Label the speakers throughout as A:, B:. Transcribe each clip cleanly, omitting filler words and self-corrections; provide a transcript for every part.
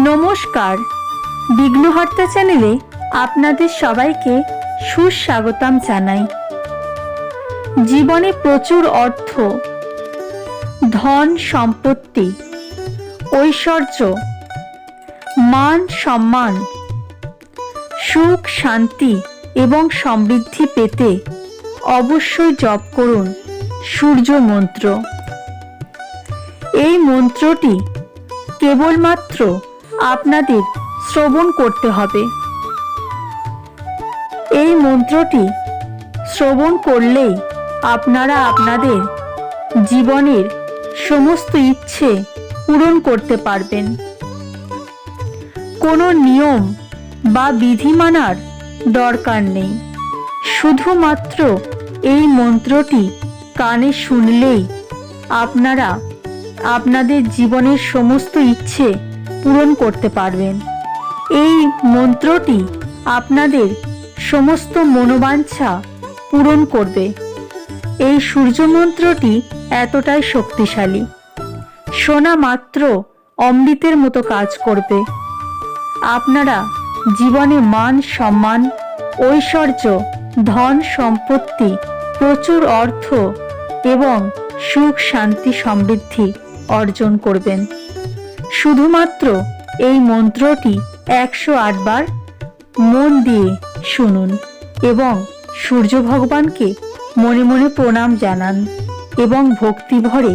A: নমস্কার, বিঘ্নহর্তা চ্যানেলে আপনাদের সবাইকে সুস্বাগতম জানাই। জীবনে প্রচুর অর্থ, ধন সম্পত্তি, ঐশ্বর্য, মান সম্মান, সুখ শান্তি এবং সমৃদ্ধি পেতে অবশ্যই জপ করুন সূর্য মন্ত্র। এই মন্ত্রটি কেবলমাত্র আপনাদের শ্রবণ করতে হবে। এই মন্ত্রটি শ্রবণ করলেই আপনারা আপনাদের জীবনের সমস্ত ইচ্ছে পূরণ করতে পারবেন। কোনো নিয়ম বা বিধি মানার দরকার নেই। শুধুমাত্র এই মন্ত্রটি কানে শুনলেই আপনারা আপনাদের জীবনের সমস্ত ইচ্ছে পূরণ করতে পারবেন। এই মন্ত্রটি আপনাদের সমস্ত মনোবাঞ্ছা পূরণ করবে। এই সূর্য মন্ত্রটি এতটাই শক্তিশালী, শোনা মাত্র অমৃতের মতো কাজ করবে। আপনারা জীবনে মান সম্মান, ঐশ্বর্য, ধন সম্পত্তি, প্রচুর অর্থ এবং সুখ শান্তি সমৃদ্ধি অর্জন করবেন। শুধুমাত্র এই মন্ত্রটি 108 বার মন দিয়ে শুনুন এবং সূর্য ভগবানকে মনে মনে প্রণাম জানান এবং ভক্তি ভরে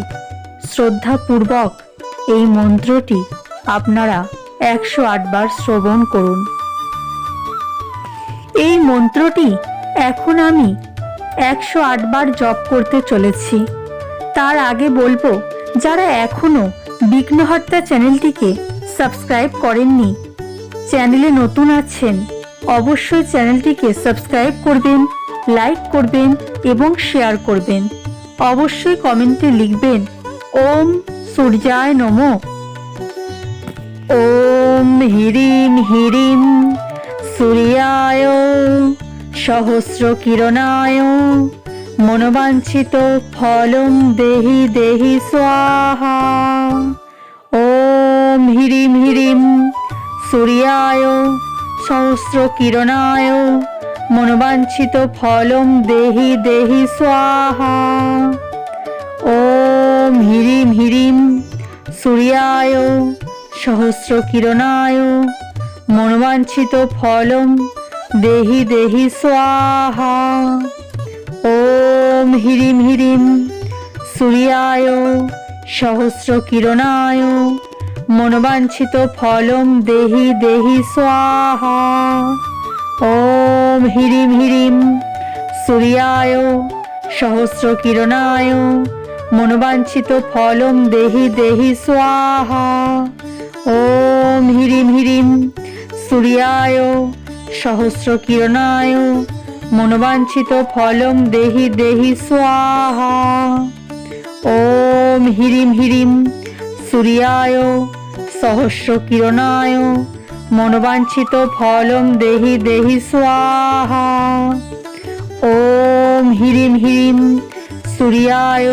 A: শ্রদ্ধাপূর্বক এই মন্ত্রটি আপনারা 108 বার শ্রবণ করুন। এই মন্ত্রটি এখন আমি 108 বার জপ করতে চলেছি। তার আগে বলবো, যারা এখনো বিঘ্নহর্তা চ্যানেলটিকে সাবস্ক্রাইব করেননি, চ্যানেলে নতুন আছেন, অবশ্যই চ্যানেলটিকে সাবস্ক্রাইব করবেন, লাইক করবেন এবং শেয়ার করবেন। অবশ্যই কমেন্টে লিখবেন ওম সূর্যায় নমঃ। ওম হিরিম হিরিম সূর্যায় সহস্র কিরণায় মনোবাঞ্ছিত ফলম দেহি দেহি স্বাহা। ওম হিরিম হিরিম সূর্যায় সহস্র কিরণায় মনোবাঞ্ছিত ফলম দেহি দেহি স্বাহা। ওম হিরিম হিরিম সূর্যায় সহস্র কিরণায় মনোবাঞ্ছিত ফলম দেহি দেহি স্বাহা। ওম হিরিম হিরিম সূর্যায় সহস্র কিরণায় মনোবাঞ্ছিত ফলম দেহি দেহি স্বাহা। ওম হিরিম হিরিম সূর্যায় সহস্র কিরণায় মনোবাঞ্ছিত ফলম দেহি দেহি স্বাহা। ওম হিরিম হিরিম সূর্যায় সহস্র কিরণায় মনোবাঞ্ছিত ফলম দেহি দেহি স্বাহা। ওম হিরিম হিরিম সূর্যায় সহস্র কিরণায় মনোবাঞ্ছিত ফলম দেহি দেহি স্বাহা। ওম হিরিম হিরিম সূর্যায়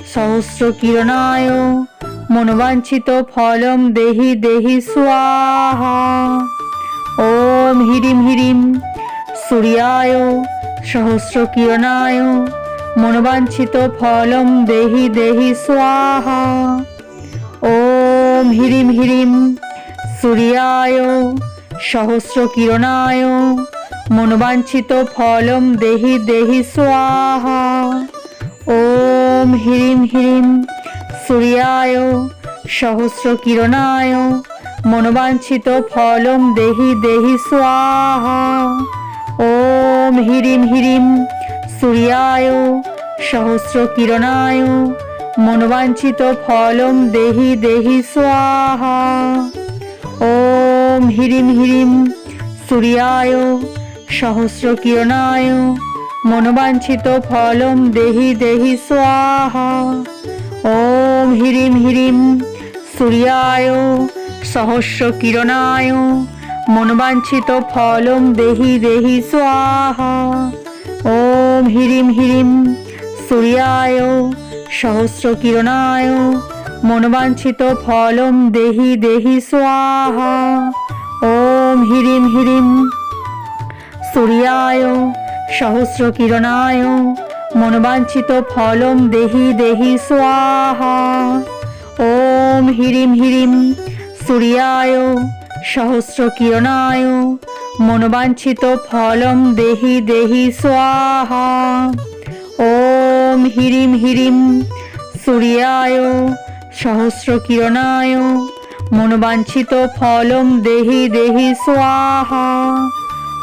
A: সহস্র কিরণায় মনোবাঞ্ছিত ফলম দেহি দেহি স্বাহা। ওম হিরিম হিরিম সূর্যায় সহস্র কিরণায় মনোবাঞ্ছিত ফলম দেহি দেহি স্বাহা। ওম হিরিম হিরিম সূর্যায় সহস্র কিরণায় মনোবাঞ্ছিত ফলম দেহি দেহি স্বাহা। ওম হিরিম হিরিম সূর্যায় সহস্র কিরণায় মনোবাঞ্ছিত ফলম দেহি দেহি স্বাহা। ওম হিরিম হিরিম সূর্যায় সহস্র কিরণায় মনোবাঞ্ছিত ফলম দেহি দেহি স্বাহা। ওম হিরিম হিরিম সূর্যায় সহস্র কিরণায় মনোবাঞ্ছিত ফলম দেহি দেহি স্বাহা। ওম হিরিম হিরিম সূর্যায় সহস্র কিরণায় মনোবাঞ্ছিত ফলম দেহি দেহি স্বাহা। ওম হিরিম হিরিম সূর্যায় সহস্র কিরণায় মনোবাঞ্ছিত ফলম দেহি দেহি স্বাহা। ওম হ্রিম হ্রিম সূর্যায় সহস্রকিরণায় মনোবাঞ্ছিত ফলম দেহি দেহি স্বাহা। ওম হ্রিম হ্রিম সূর্যায় সহস্রকিরণায় মনোবাঞ্ছিত ফলম দেহি দেহি স্বাহা। ওম হ্রিম হ্রিম সূর্যায় সহস্রকিরণায় মনোবাঞ্ছিত ফলম দেহি দেহি স্বাহা।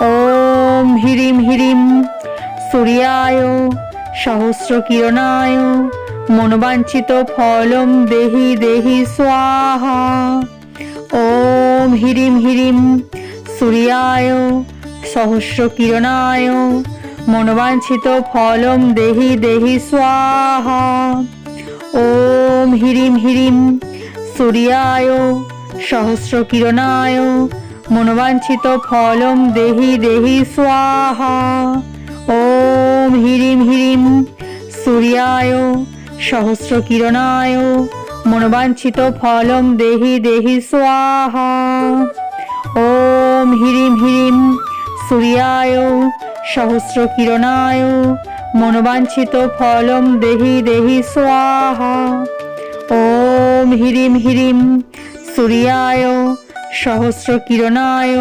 A: ওম হ্রিম হ্রিম সূর্যায় সহস্রকিরণায় মনোবাঞ্ছিত ফলম দেহি দেহি স্বাহা। ওম হ্রিম হ্রিম সূর্যায় সহস্রকিরণায় মনোবাঞ্ছিত ফলম দেহি দেহি স্বাহা। ওম হ্রিম হ্রিম সূর্যায় সহস্রকিরণায় মনোবাঞ্ছিত ফলম দেহি দেহি স্বাহা। ওম হ্রিম হ্রিম সূর্যায় সহস্রকিরণায় মনোবাঞ্ছিত ফলম দেহি দেহি স্বাহা। ওম হ্রিম হ্রিম সূর্যায় সহস্রকিরণায় মনোবাঞ্ছিত ফলম দেহি দেহি স্বাহা। ওম হ্রিম হ্রিম সূর্যায় সহস্রকিরণায়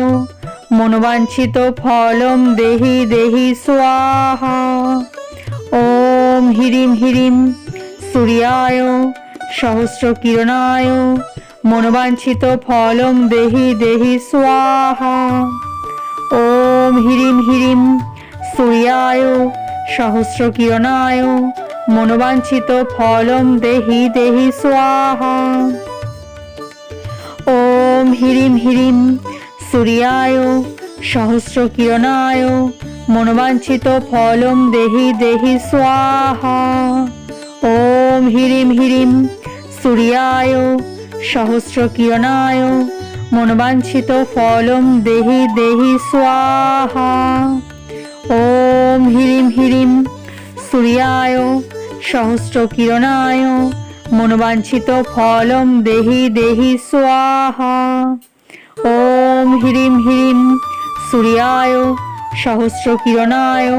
A: মনোবাঞ্ছিত ফলম দেহি দেহি স্বাহা। ওম হ্রিম হ্রিম সূর্যায় সহস্রকিরণায় মনোবাঞ্ছিত ফলম দেহি দেহি স্বাহা। ওম হ্রিম হ্রিম সূর্যায় সহস্রকিরণায় মনোবাঞ্ছিত ফলম দেহি দেহি স্বাহা। ওম হ্রিম হ্রিম সূর্যায় সহস্রকিরণায় মনোবাঞ্ছিত ফলম দেহি দেহি স্বাহা। ওম হ্রিম হ্রিম সূর্যায় সহস্রকিরণায় মনোবাঞ্ছিত ফলম দেহি দেহি স্বাহা। ওম হ্রিম হ্রিম সূর্যায় সহস্রকিরণায় মনোবাঞ্ছিত ফলম দেহি দেহি স্বাহা। ওম হ্রিম হ্রিম সূর্যায় সহস্রকিরণায়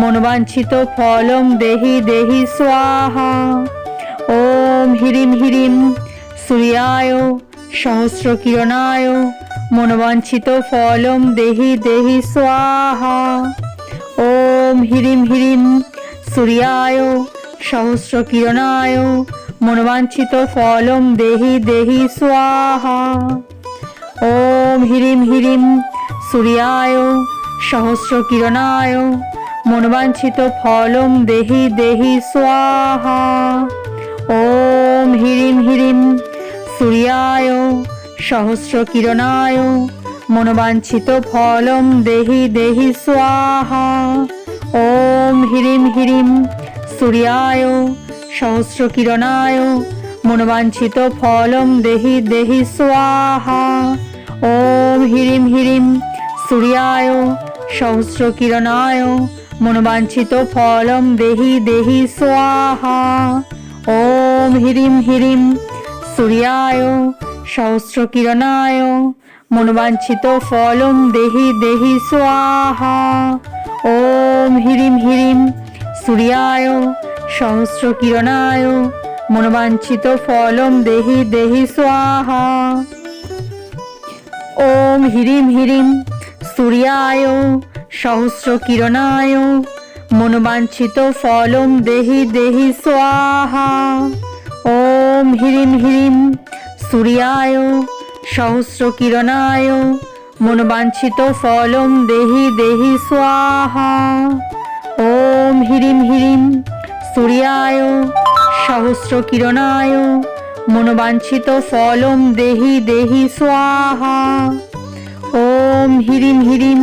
A: মনোবাঞ্ছিত ফলম দেহি দেহি স্বাহা। ওম হ্রিম হ্রিম সূর্যায় সহস্রকিরণায় মনোবাঞ্ছিত ফলম দেহি দেহি স্বাহা। ওম হ্রিম হ্রিম সূর্যায় সহস্রকিরণায় মনোবাঞ্ছিত ফলম দেহি দেহি স্বাহা। ওম হ্রিম হ্রিম সূর্যায় সহস্রকিরণায় মনোবাঞ্ছিত ফলম দেহি দেহি স্বাহা। ওম হ্রিম হ্রিম সূর্যায় সহস্রকিরণায় মনোবাঞ্ছিত ফলম দেহি দেহি স্বাহা। ওম হ্রিম হ্রিম সূর্যায় সহস্রকিরণায় মনোবাঞ্ছিত ফলম দেহি দেহি স্বাহা। ওম হ্রিম হ্রিম সূর্যায় সহস্রকিরণায় মনোবাঞ্ছিত ফলম দেহি দেহি স্বাহা। ওম হ্রিম হ্রিম সূর্যায় সহস্রকিরণায় মনোবাঞ্ছিত ফলম দেহি দেহি স্বাহা। ওম হ্রিম হ্রিম সূর্যায় সহস্রকিরণায় মনোবাঞ্ছিত ফলম দেহি দেহি স্বাহা। ওম হ্রিম হ্রিম সূর্যায় সহস্রকিরণায় মনোবাঞ্ছিত ফলম দেহি দেহি স্বাহা। ওম হ্রিম হ্রিম সূর্যায় সহস্রকিরণায় মনোবাঞ্ছিত ফলম দেহি দেহি স্বাহা। ওম হ্রিম হ্রিম সূর্যায় সহস্রকিরণায় মনোবাঞ্ছিত ফলম দেহি দেহি স্বাহা। ওম হ্রিম হ্রিম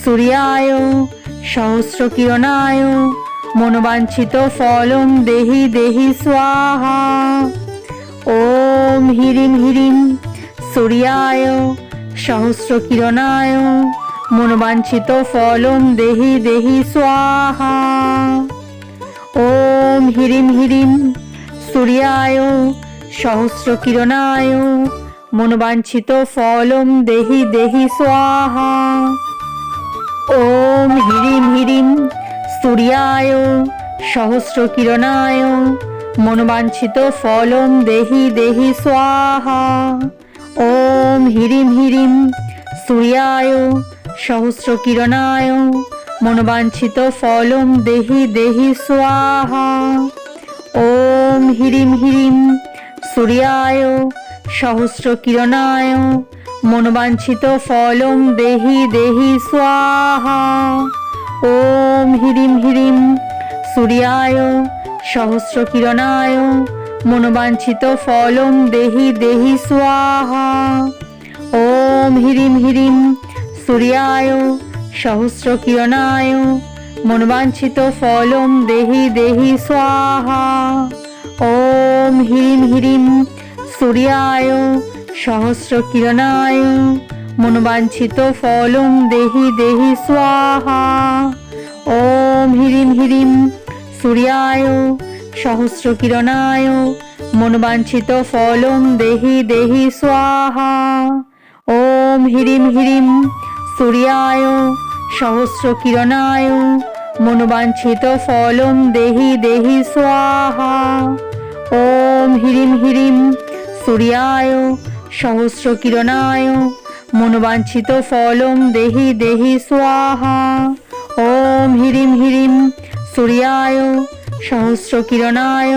A: সূর্যায় সহস্রকিরণায় মনোবাঞ্ছিত ফলম দেহি দেহি স্বাহা। ওম হ্রিম হ্রিম সূর্যায় সহস্রকিরণায় মনোবাঞ্ছিত ফলম দেহি দেহি স্বাহা। ওম হ্রিম হ্রিম সূর্যায় सहस्रकिरणाय मनोवांछित फलं देहि देहि स्वाहा। ओम ह्रीं ह्रीं सूर्याय सहस्रकिरणाय मनोवांछित फलं देहि देहि स्वाहा। ओम ह्रीं ह्रीं सूर्याय सहस्रकिरणाय मनोवांछित फलं देहि देहि स्वाहा। ओम ह्रीं ह्रीं सूर्याय सहस्रकिरणाय मनोवांछित फलं देहि देहि स्वाहा। ओम ह्रीं ह्रीं सूर्याय सहस्रकिरणाय मनोवांछित फलं देहि देहि स्वाहा। ओम ह्रीं ह्रीं सूर्याय सहस्रकिरणाय मनोवांछित फलं देहि देहि स्वाहा। ओम ह्रीं ह्रीं सूर्याय सहस्रकिरणाय मनोवांछित फलं देहि देहि स्वाहा। ओम ह्रीं ह्रीं सूर्याय सहस्रकिरणाय मनोवांछित फलं देहि देहि स्वाहा। ओम ह्रीं ह्रीं सूर्याय सहस्रकिरणाय मनोवांछित फलं देहि देहि स्वाहा। ओम ह्रीं ह्रीं सूर्याय सहस्रकिरणाय मनोवांछित फलं देहि देहि स्वाहा। ओम ह्रीं ह्रीं सूर्याय सहस्रकिरणाय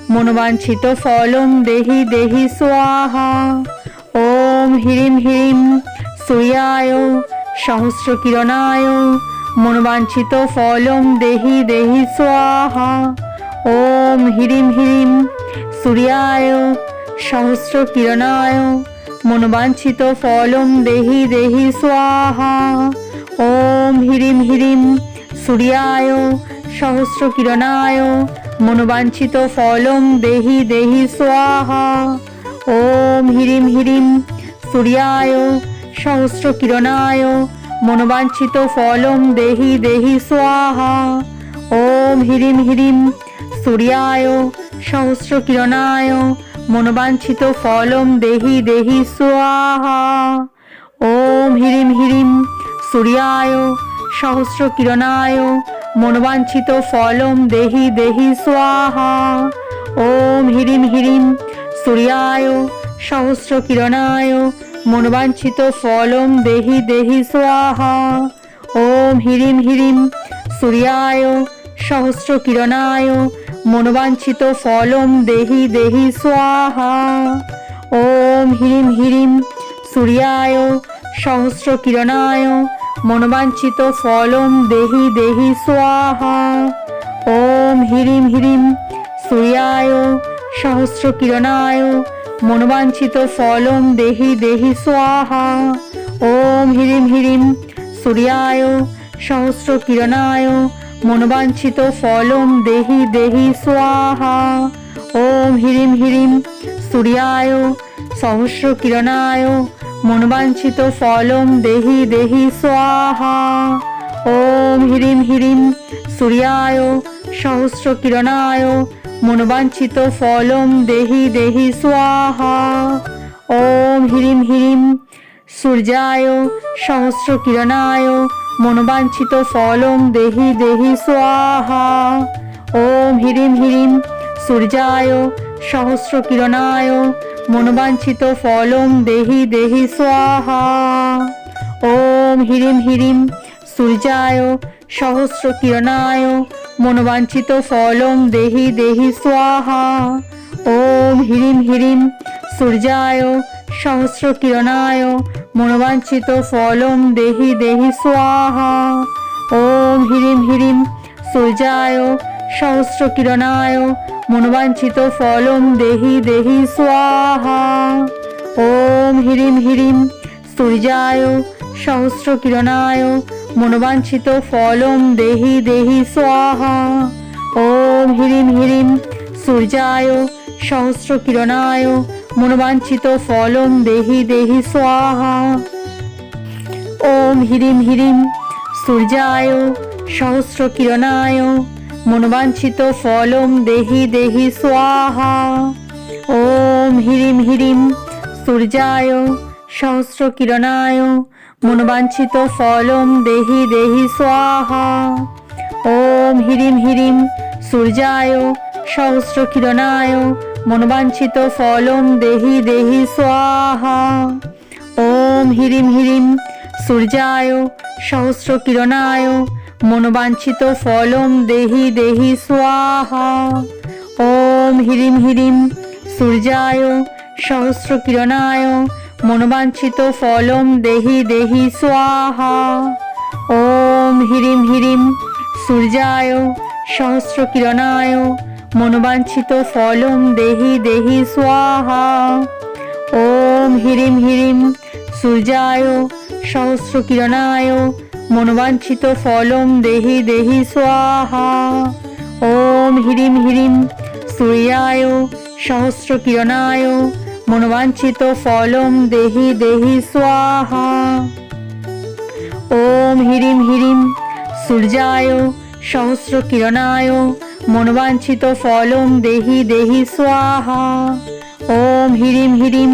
A: मनोवांछित फलं देहि देहि स्वाहा। ओम ह्रीं ह्रीं सूर्याय सहस्रकिरणाय मनोवांछित फलं देहि देहि स्वाहा। ओम ह्रीं ह्रीं सूर्याय सहस्रकिरणाय मनोवांछित फलं देहि देहि स्वाहा। ओम ह्रीं ह्रीं सूर्याय सहस्रकिरणाय मनोवांछित फलं देहि देहि स्वाहा। ओम ह्रीं ह्रीं सूर्याय सहस्रकिरणाय मनोवांछित फलं देहि देहि स्वाहा। ओम ह्रीं ह्रीं सूर्याय सहस्रकिरणाय मनोवांछित फलं देहि देहि स्वाहा। ओम ह्रीं ह्रीं सूर्याय सहस्रकिरणाय मनोवांछित फलं देहि देहि स्वाहा। ओम ह्रीं ह्रीं सूर्याय सहस्रकिरणाय मनोवांछित फलं देहि देहि स्वाहा। ओम ह्रीं ह्रीं सूर्याय सहस्रकिरणाय मनोवांछित फलं देहि देहि स्वाहा। ओम ह्रीं ह्रीं सूर्याय सहस्रकिरणाय मनोवांछित फलं देहि देहि स्वाहा। ओम ह्रीं ह्रीं सूर्याय सहस्रकिरणाय मनोवांछित फलं देहि देहि स्वाहा। ओम ह्रीं ह्रीं सूर्याय सहस्रकिरणाय मनोवांछित फलं देहि देहि स्वाहा। ओम ह्रीं ह्रीं सूर्याय सहस्रकिरणाय मनोवांछित फलं देहि देहि स्वाहा। ओम ह्रीं ह्रीं सूर्याय सहस्रकिरणाय मनोवांछित फलं देहि देहि स्वाहा। ओम ह्रीं ह्रीं सूर्याय सहस्रकिरणाय मनोवांछित फलं देहि देहि स्वाहा। ओम ह्रीं ह्रीं सूर्याय सहस्रकिरणाय मनोवांछित फलं देहि देहि स्वाहा। ओम ह्रीं ह्रीं सूर्याय सहस्रकिरणाय मनोवांछित फलं देहि देहि स्वाहा। ओम ह्रीं ह्रीं सूर्याय सहस्रकिरणाय मनोवांछित फलं देहि देहि स्वाहा। ओम ह्रीं ह्रीं सूर्याय सहस्रकिरणाय मनोवांछित फलं देहि देहि स्वाहा। ओम ह्रीं ह्रीं सूर्याय सहस्रकिरणाय मनोवांछित फलं देहि देहि स्वाहा। ओम ह्रीं ह्रीं सूर्याय सहस्रकिरणाय मनोवांछित फलं देहि देहि स्वाहा। ओम ह्रीं ह्रीं सूर्याय सहस्रकिरणाय मनोवांछित फलं देहि देहि स्वाहा। ওম হ্রিম হ্রিম সূর্যায় সহস্রকিরণায় মনোবাঞ্ছিত ফলম দেহি দেহি স্বাহা। ওম হ্রিম হ্রিম সূর্যায় সহস্রকিরণায় মনোবাঞ্ছিত ফলম দেহি দেহি স্বাহা। ওম হ্রিম হ্রিম সূর্যায় সহস্রকিরণায় মনোবাঞ্ছিত ফলম দেহি দেহি স্বাহা। ওম হ্রিম হ্রিম সূর্যায় সহস্রকিরণায় মনোবাঞ্ছিত ফলম দেহি দেহি স্বাহা। ওম হ্রিম হ্রিম সূর্যায় সহস্রকিরণায় মনোবাঞ্ছিত ফলম দেহি দেহি স্বাহা। ওম হ্রিম হ্রিম সূর্যায় সহস্রকিরণায় মনোবাঞ্ছিত ফলম দেহি দেহি স্বাহা। ওম হ্রিম হ্রিম সূর্যায় সহস্রকিরণায় মনোবাঞ্ছিত ফলম দেহি দেহি স্বাহা। ওম হ্রিম হ্রিম সূর্যায় সহস্রকিরণায় মনোবাঞ্ছিত ফলম দেহি দেহি স্বাহা। ওম হ্রিম হ্রিম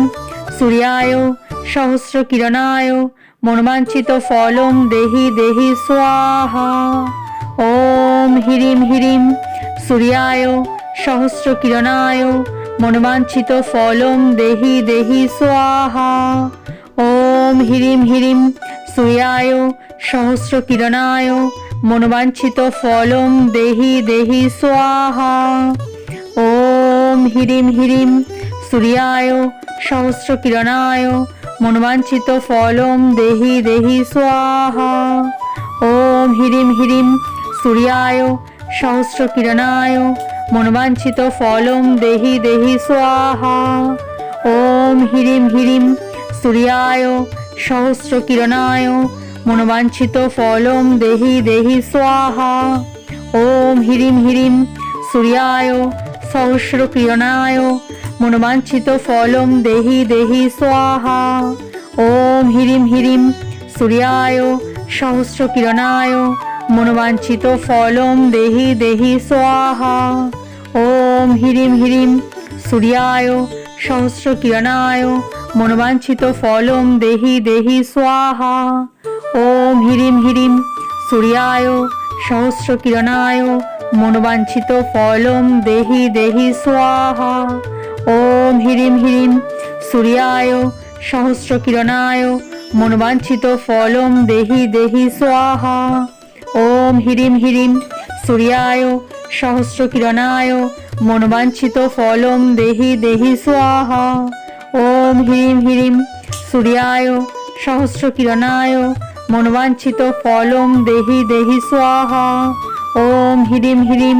A: সূর্যায় সহস্রকিরণায় মনোবাঞ্ছিত ফলম দেহি দেহি স্বাহা। ওম হ্রিম হ্রিম সূর্যায় সহস্রকিরণায় মনোবাঞ্ছিত ফলম দেহি দেহি স্বাহা। ওম হ্রিম হ্রিম সূর্যায় সহস্রকিরণায় মনোবাঞ্ছিত ফলম দেহি দেহি স্বাহা। ওম হ্রিম হ্রিম সূর্যায় সহস্রকিরণায় মনোবাঞ্ছিত ফলম দেহি দেহি স্বাহা। ওম হ্রিম হ্রিম সূর্যায় সহস্রকিরণায় মনোবাঞ্ছিত ফলম দেহি দেহি স্বাহা। ওম হ্রিম হ্রিম সূর্যায় সহস্রকিরণায় মনোবাঞ্ছিত ফলম দেহি দেহি স্বাহা। ওম হ্রিম হ্রিম সূর্যায় সহস্রকিরণায় মনোবাঞ্ছিত ফলম দেহি দেহি স্বাহা। ওম হ্রিম হ্রিম সূর্যায় সহস্রকিরণায় মনোবাঞ্ছিত ফলম দেহি দেহি স্বাহা। ওম হ্রিম হ্রিম সূর্যায় সহস্রকিরণায় মনোবাঞ্ছিত ফলম দেহি দেহি স্বাহা। ওম হ্রিম হ্রিম সূর্যায় সহস্রকিরণায় মনোবাঞ্ছিত ফলম দেহি দেহি স্বাহা। ওম হ্রিম হ্রিম সূর্যায় সহস্রকিরণায় মনোবাঞ্ছিত ফলম দেহি দেহি স্বাহা। ওম হ্রিম হ্রিম সূর্যায় সহস্রকিরণায় মনোবাঞ্ছিত ফলম দেহি দেহি স্বাহা। ওম হ্রিম হ্রিম সূর্যায় সহস্রকিরণায় মনোবাঞ্ছিত ফলম দেহি দেহি স্বাহা। ওম হ্রিম হ্রিম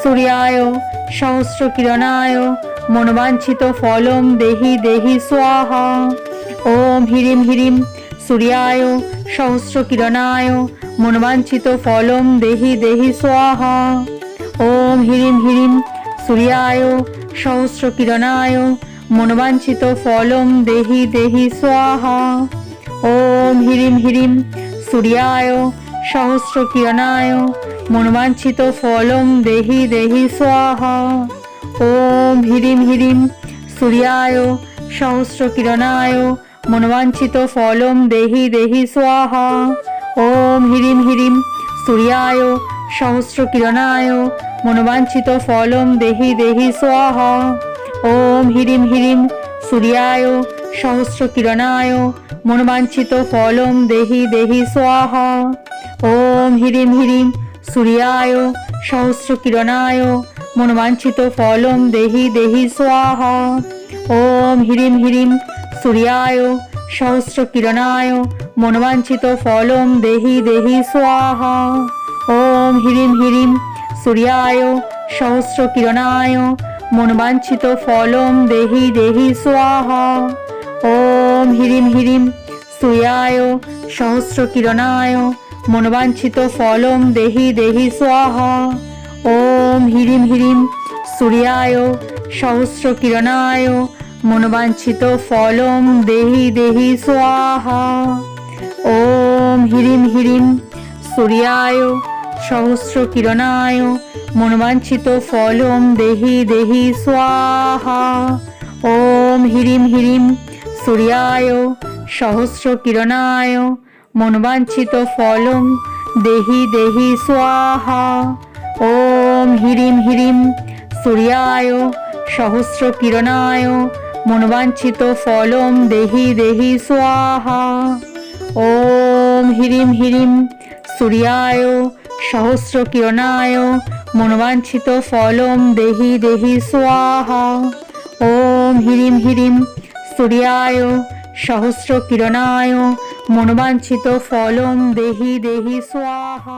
A: সূর্যায় সহস্রকিরণায় মনোবাঞ্ছিত ফলম দেহি দেহি স্বাহা। ওম হ্রিম হ্রিম সূর্যায় সহস্রকিরণায় মনোবাঞ্ছিত ফলম দেহি দেহি স্বাহা। ওম হ্রিম হ্রিম সূর্যায় সহস্রকিরণায় মনোবাঞ্ছিত ফলম দেহি দেহি স্বাহা। ওম হ্রিম হ্রিম সূর্যায় সহস্রকিরণায় মনোবাঞ্ছিত ফলম দেহি দেহি স্বাহা। ওম হ্রিম হ্রিম সূর্যায় সহস্রকিরণায় মনোবাঞ্ছিত ফলম দেহি দেহি স্বাহা। ওম হ্রিম হ্রিম সূর্যায় সহস্রকিরণায় মনোবাঞ্ছিত ফলম দেহি দেহি স্বাহা। ওম হ্রিম হ্রিম সূর্যায় সহস্রকিরণায় মনোবাঞ্ছিত ফলম দেহি দেহি স্বাহা। ওম হ্রিম হ্রিম সূর্যায় সহস্রকিরণায় মনোবাঞ্ছিত ফলম দেহি দেহি স্বাহা। ওম হ্রিম হ্রিম সূর্যায় সহস্রকিরণায় মনোবাঞ্ছিত ফলম দেহি দেহি স্বাহা। ওম হ্রিম হ্রিম সূর্যায় সহস্রকিরণায় মনোবাঞ্ছিত ফলম দেহি দেহি স্বাহা। ওম হ্রিম হ্রিম সূর্যায় সহস্রকিরণায় মনোবাঞ্ছিত ফলম দেহি দেহি স্বাহা। ওম হ্রিম হ্রিম সূর্যায় সহস্রকিরণায় মনোবাঞ্ছিত ফলম দেহি দেহি স্বাহা। ওম হ্রিম হ্রিম সূর্যায় সহস্রকিরণায় মনোবাঞ্ছিত ফলম দেহি দেহি স্বাহা। ওম হ্রিম হ্রিম সূর্যায় সহস্র কিরণায় মনোবাঞ্ছিত ফলম দেহি দেহি স্বাহা। ওম হ্রিম হ্রিম সূর্যায় সহস্র কিরণায় মনোবাঞ্ছিত ফলম দেহি দেহি স্বাহা। ওম হ্রিম হ্রিম সূর্যায় সহস্র কিরণায় মনোবাঞ্ছিত ফলম দেহি দেহি স্বাহা। ওম হ্রিম হ্রিম সূর্যায় সহস্র কিরণায় মনোবাঞ্ছিত ফলম দেহি দেহি স্বাহা।